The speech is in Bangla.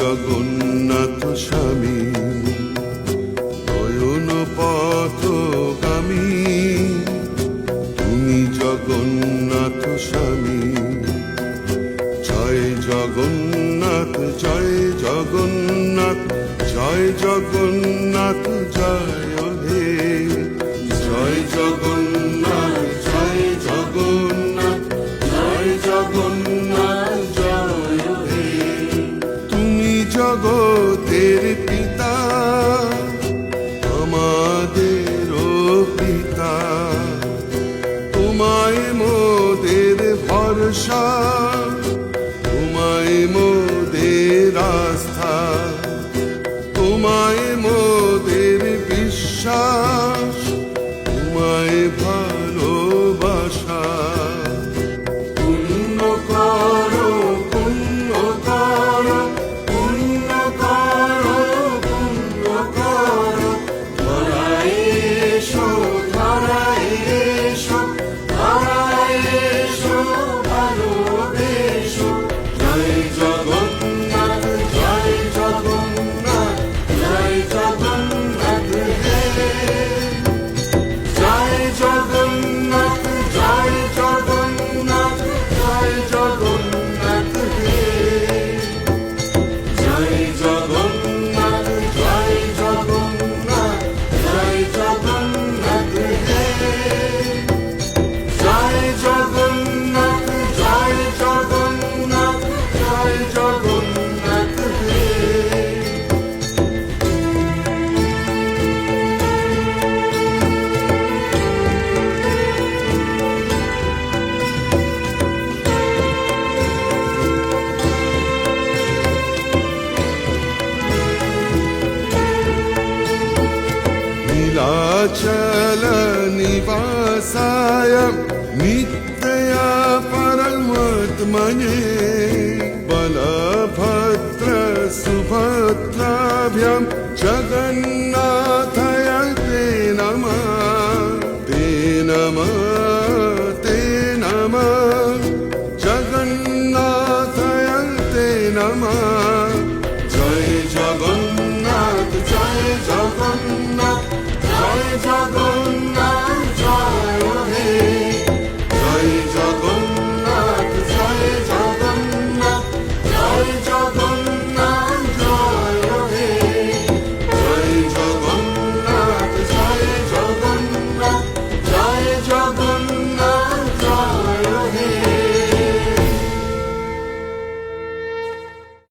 জগন্নাথ স্বামী নয়ন পথগামী, তুমি জগন্নাথ স্বামী। জয় জগন্নাথ জয় জগন্নাথ জয় জগন্নাথ জয় হে, জয় জগন্নাথ জয় জগন্নাথ জয় জগন্নাথ জয় হে। তুমি জগতের পিতা, আমাদেরও পিতা, তোমায় মোদের ভরসা, তোমায় মোদের আস্থা, তোমায় মোদের বিশ্বাস, তোমায় ভালোবাসা। পুণ্য করো পুণ্য করো পুণ্য করো পুণ্য করো, ধরায় এসো ধরায় এসো ধরায় এসো ভালোবেসো। জয় জগন্নাথ জয় জগন্নাথ জয় জগন্নাথ হে, জয় জগন্নাথ জয় জগন্নাথ জয় জগন্নাথ হে, জয় জগন্নাথ জয় জগন্নাথ জয় জগন্নাথ হে, জয় জগন্নাথ জয় জগন্নাথ জয় জগন্নাথ হে। नीलाचल निवासाय नित्या परमात्मने, बलभद्र सुभद्राभ्यां जगन्नाथाय ते नमः, ते नमः ते नमः, जगन्नाथाय ते नमः। जय जगन्नाथ जय जगन्नाथ जय जगन्नाथ